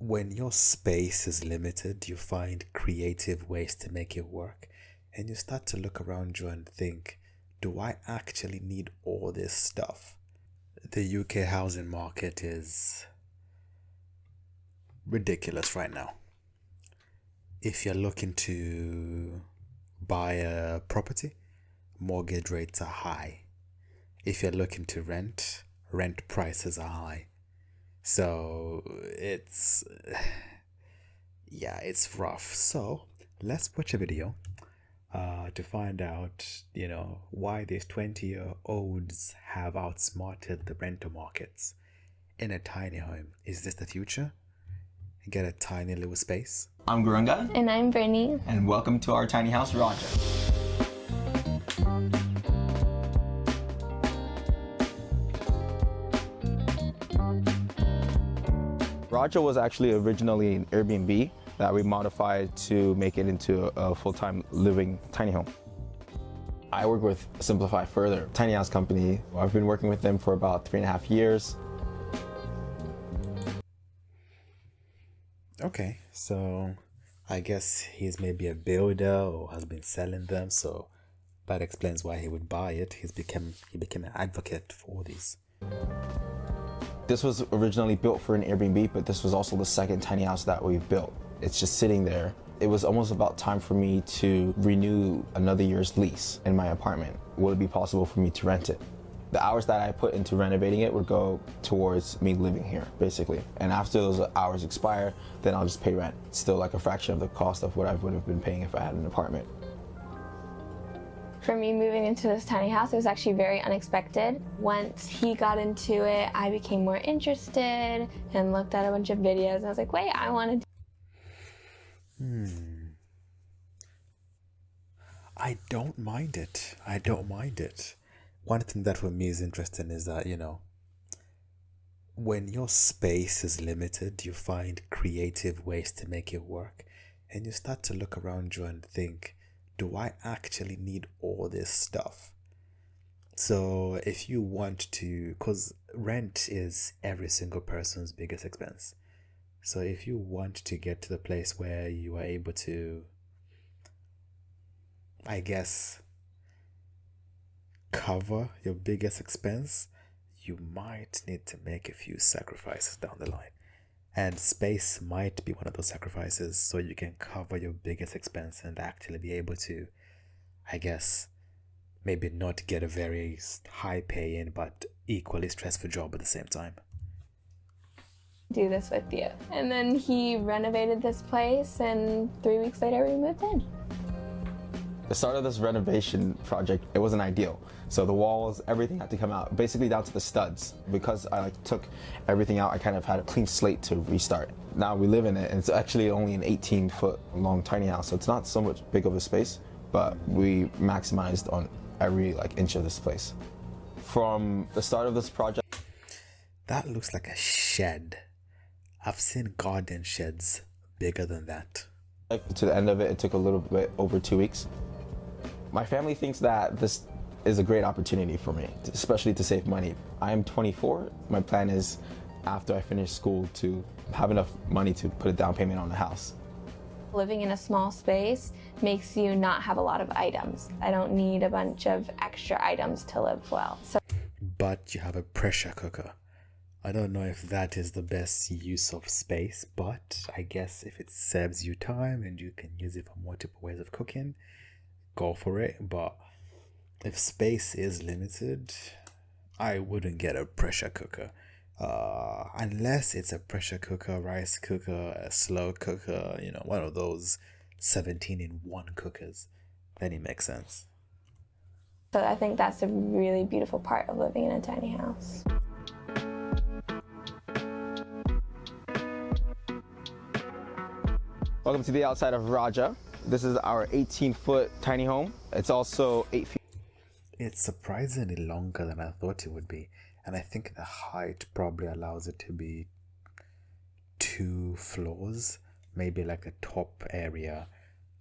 When your space is limited, you find creative ways to make it work, and you start to look around you and think, do I actually need all this stuff? The UK housing market is ridiculous right now. If you're looking to buy a property, mortgage rates are high. If you're looking to rent prices are high. So it's rough. So let's watch a video to find out, why these 20-year-olds have outsmarted the rental markets in a tiny home. Is this the future? Get a tiny little space. I'm Gurunga. And I'm Brittany. And welcome to our tiny house, Raja. Raja was actually originally an Airbnb that we modified to make it into a full-time living tiny home. I work with Simplify Further, tiny house company. I've been working with them for about 3.5 years. Okay, so I guess he's maybe a builder or has been selling them, so that explains why he would buy it. He became an advocate for these. This was originally built for an Airbnb, but this was also the second tiny house that we've built. It's just sitting there. It was almost about time for me to renew another year's lease in my apartment. Would it be possible for me to rent it? The hours that I put into renovating it would go towards me living here, basically. And after those hours expire, then I'll just pay rent. It's still like a fraction of the cost of what I would have been paying if I had an apartment. For me, moving into this tiny house, it was actually very unexpected. Once he got into it, I became more interested and looked at a bunch of videos. And I was like, wait, I want to I don't mind it. One thing that for me is interesting is that, when your space is limited, you find creative ways to make it work. And you start to look around you and think, do I actually need all this stuff? So if you want to, because rent is every single person's biggest expense. So if you want to get to the place where you are able to, I guess, cover your biggest expense, you might need to make a few sacrifices down the line. And space might be one of those sacrifices, so you can cover your biggest expense and actually be able to, I guess, maybe not get a very high paying but equally stressful job at the same time. do this with you. And then he renovated this place, and 3 weeks later we moved in. The start of this renovation project, it wasn't ideal. So the walls, everything had to come out, basically down to the studs. Because I took everything out, I kind of had a clean slate to restart. Now we live in it, and it's actually only an 18-foot long tiny house, so it's not so much big of a space, but we maximized on every inch of this place. From the start of this project, that looks like a shed. I've seen garden sheds bigger than that. to the end of it, it took a little bit over 2 weeks. My family thinks that this is a great opportunity for me, especially to save money. I am 24. My plan is, after I finish school, to have enough money to put a down payment on the house. Living in a small space makes you not have a lot of items. I don't need a bunch of extra items to live well. So, But you have a pressure cooker. I don't know if that is the best use of space, but I guess if it saves you time and you can use it for multiple ways of cooking, go for it. But if space is limited, I wouldn't get a pressure cooker. Unless it's a pressure cooker, rice cooker, a slow cooker, one of those 17-in-1 cookers, then it makes sense. so I think that's a really beautiful part of living in a tiny house. Welcome to the outside of Raja. This is our 18-foot tiny home. It's also 8 feet. It's surprisingly longer than I thought it would be. And I think the height probably allows it to be 2 floors. Maybe the top area,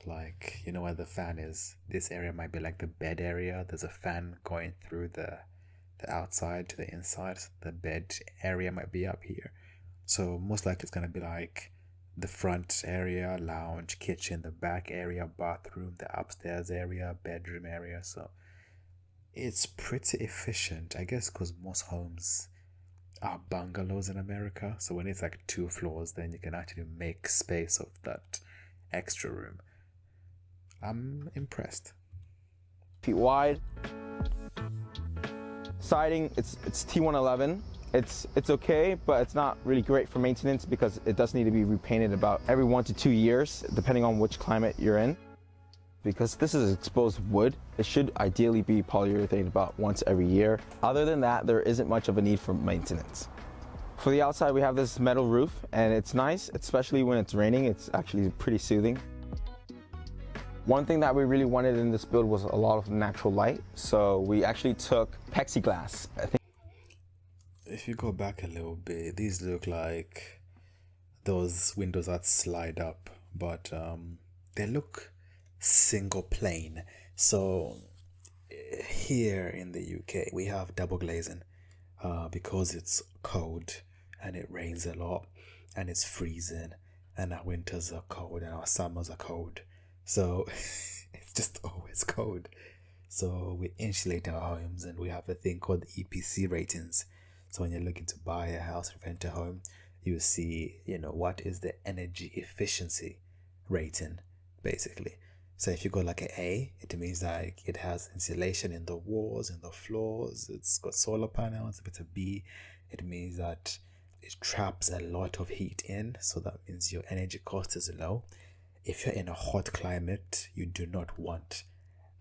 where the fan is. This area might be the bed area. There's a fan going through the outside to the inside. The bed area might be up here. So most likely it's gonna be like the front area, lounge, kitchen, the back area, bathroom, the upstairs area, bedroom area. So it's pretty efficient, I guess, because most homes are bungalows in America. So when it's like 2 floors, then you can actually make space of that extra room. I'm impressed. Feet wide. Siding, it's T111. It's okay, but it's not really great for maintenance because it does need to be repainted about every 1 to 2 years, depending on which climate you're in. Because this is exposed wood, it should ideally be polyurethane about once every year. Other than that, there isn't much of a need for maintenance. For the outside, we have this metal roof, and it's nice, especially when it's raining. It's actually pretty soothing. One thing that we really wanted in this build was a lot of natural light, so we actually took plexiglass. I think If you go back a little bit, these look like those windows that slide up, but they look single plane. So here in the UK, we have double glazing because it's cold and it rains a lot and it's freezing and our winters are cold and our summers are cold. So it's just always cold. So we insulate our homes and we have a thing called EPC ratings. So when you're looking to buy a house or rent a home, you see, what is the energy efficiency rating, basically. So if you go like an A, it means like it has insulation in the walls, in the floors, it's got solar panels. If it's a B, it means that it traps a lot of heat in, so that means your energy cost is low. If you're in a hot climate, you do not want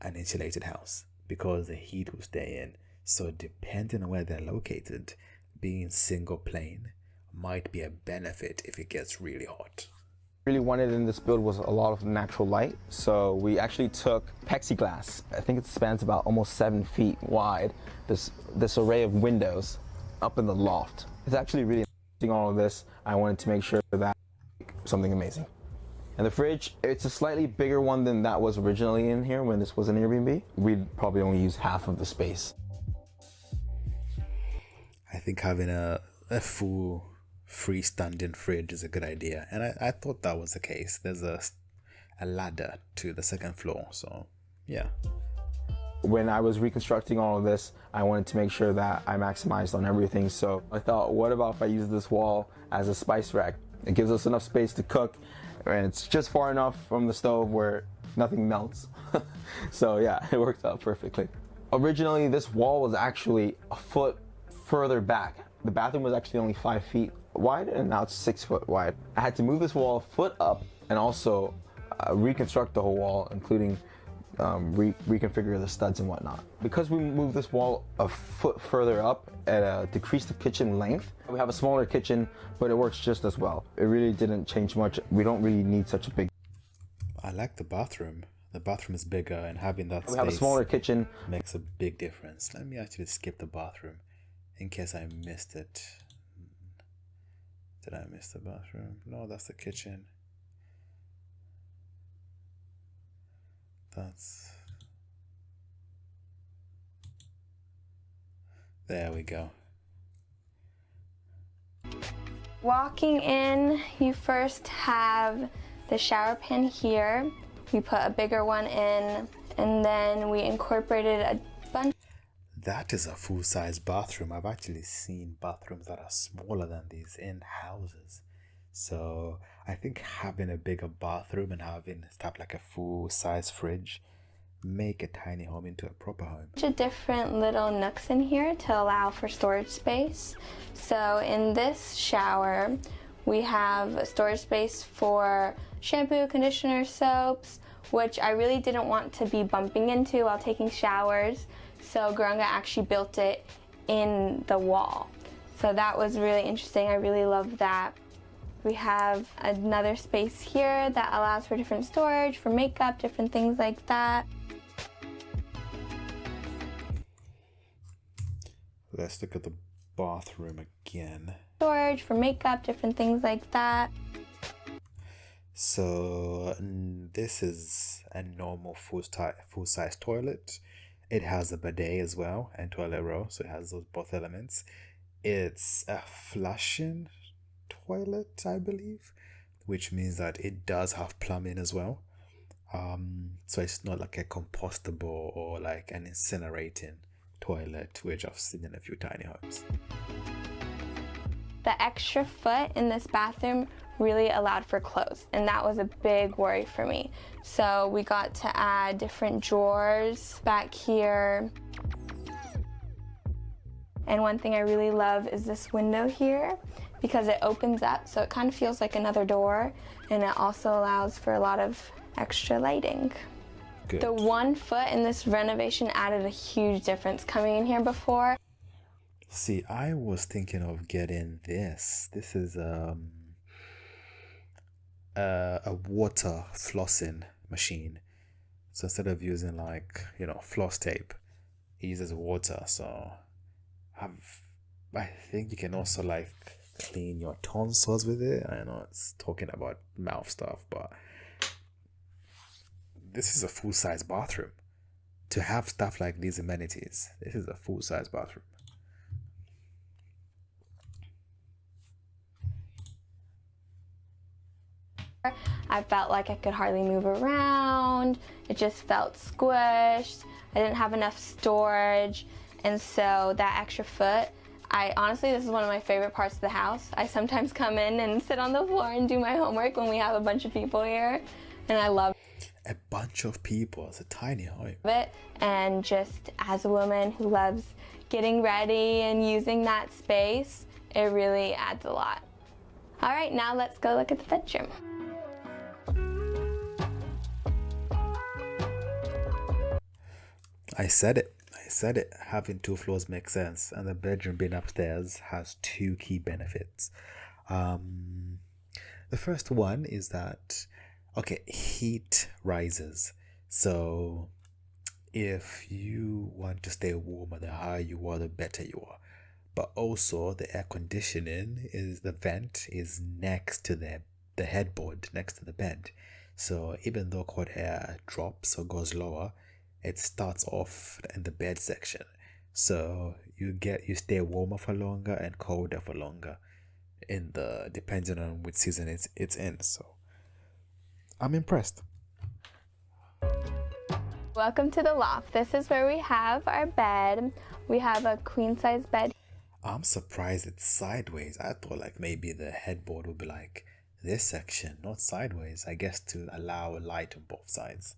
an insulated house because the heat will stay in. So depending on where they're located, being single plane might be a benefit if it gets really hot. really wanted in this build was a lot of natural light, so we actually took plexiglass. I think it spans about almost 7 feet wide. This array of windows up in the loft. It's actually really interesting. All of this, I wanted to make sure that something amazing. And the fridge, it's a slightly bigger one than that was originally in here when this was an Airbnb. We'd probably only use half of the space. I think having a full freestanding fridge is a good idea, and I thought that was the case. There's a ladder to the second floor, so yeah. When I was reconstructing all of this, I wanted to make sure that I maximized on everything, so I thought, what about if I use this wall as a spice rack? It gives us enough space to cook, and it's just far enough from the stove where nothing melts. So yeah, it worked out perfectly. Originally, this wall was actually a foot further back. The bathroom was actually only 5 feet wide, and now it's 6 foot wide. I had to move this wall a foot up and also reconstruct the whole wall, including reconfigure the studs and whatnot. Because we moved this wall a foot further up and decreased the kitchen length, we have a smaller kitchen, but it works just as well. It really didn't change much. We don't really need such a big. I like the bathroom. The bathroom is bigger, and having that We have a smaller kitchen. makes a big difference. Let me actually skip the bathroom in case I missed it. Did I miss the bathroom? No, that's the kitchen. There we go. Walking in, you first have the shower pan here. We put a bigger one in, and then we incorporated a bunch. That is a full-size bathroom. I've actually seen bathrooms that are smaller than these in houses. So I think having a bigger bathroom and having stuff like a full-size fridge make a tiny home into a proper home. Of different little nooks in here to allow for storage space. So in this shower, we have a storage space for shampoo, conditioner, soaps, which I really didn't want to be bumping into while taking showers. So Gurunga actually built it in the wall. So that was really interesting. I really love that. We have another space here that allows for different storage, for makeup, different things like that. Let's look at the bathroom again. Storage for makeup, different things like that. So this is a normal full-size toilet. It has a bidet as well and toilet roll, so it has those both elements. It's a flushing toilet, I believe, which means that it does have plumbing as well. So it's not like a compostable or like an incinerating toilet, which I've seen in a few tiny homes. The extra foot in this bathroom really allowed for clothes, and that was a big worry for me. So we got to add different drawers back here. And one thing I really love is this window here, because it opens up, so it kind of feels like another door, and it also allows for a lot of extra lighting. Good. The 1 foot in this renovation added a huge difference. Coming in here before, See, I was thinking of getting this. This is a water flossing machine. So instead of using like, floss tape, it uses water. So I think you can also like clean your tonsils with it. I know it's talking about mouth stuff, but this is a full-size bathroom. To have stuff like these amenities, this is a full-size bathroom. I felt like I could hardly move around. It just felt squished. I didn't have enough storage. And so that extra foot, honestly, this is one of my favorite parts of the house. I sometimes come in and sit on the floor and do my homework when we have a bunch of people here. And I love A bunch of people. It's a tiny home. it. And just as a woman who loves getting ready and using that space, it really adds a lot. All right, now let's go look at the bedroom. I said it. Having 2 floors makes sense, and the bedroom being upstairs has 2 key benefits. The first one is that, heat rises. So if you want to stay warmer, the higher you are, the better you are. But also the air conditioning the vent is next to the headboard, next to the bed. So even though cold air drops or goes lower, it starts off in the bed section. So you stay warmer for longer and colder for longer depending on which season it's in. So I'm impressed. Welcome to the loft. This is where we have our bed. We have a queen size bed. I'm surprised it's sideways. I thought like maybe the headboard would be like this section, not sideways, I guess to allow light on both sides.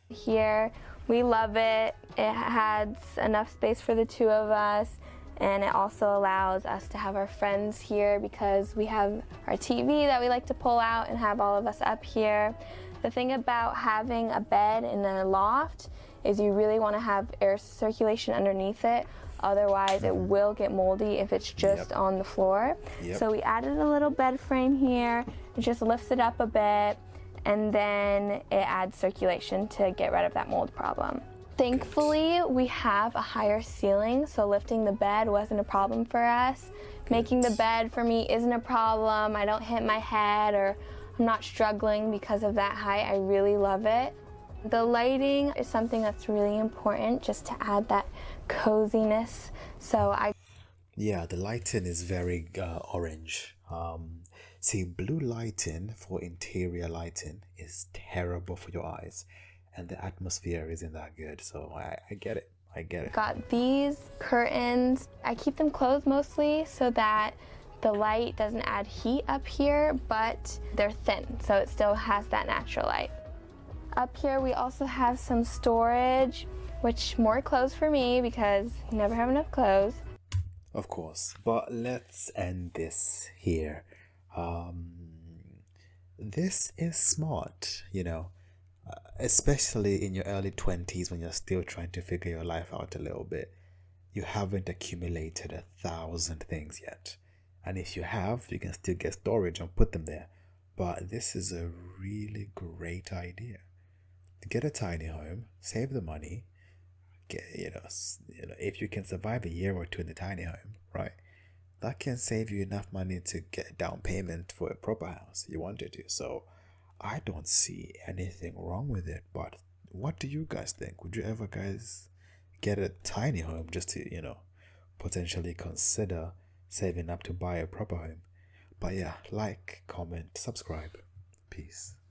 Here, we love it. It has enough space for the 2 of us, and it also allows us to have our friends here because we have our TV that we like to pull out and have all of us up here. The thing about having a bed in a loft is you really want to have air circulation underneath it. Otherwise, it will get moldy if it's just on the floor. Yep. So we added a little bed frame here. It just lifts it up a bit, and then it adds circulation to get rid of that mold problem. Thankfully, we have a higher ceiling, so lifting the bed wasn't a problem for us. Making the bed for me isn't a problem. I don't hit my head or I'm not struggling because of that height. I really love it. The lighting is something that's really important just to add that coziness. Yeah, the lighting is very orange. See, blue lighting for interior lighting is terrible for your eyes, and the atmosphere isn't that good. So I get it. Got these curtains. I keep them closed mostly so that the light doesn't add heat up here, but they're thin, so it still has that natural light. Up here we also have some storage, which more clothes for me because you never have enough clothes. Of course, but let's end this here. This is smart, especially in your early 20s when you're still trying to figure your life out a little bit. You haven't accumulated 1,000 things yet. And if you have, you can still get storage and put them there. But this is a really great idea. Get a tiny home, save the money, if you can survive a year or 2 in the tiny home, right? That can save you enough money to get a down payment for a proper house you wanted to. So I don't see anything wrong with it. But what do you guys think? Would you ever guys get a tiny home just to, potentially consider saving up to buy a proper home? But yeah, like, comment, subscribe. Peace.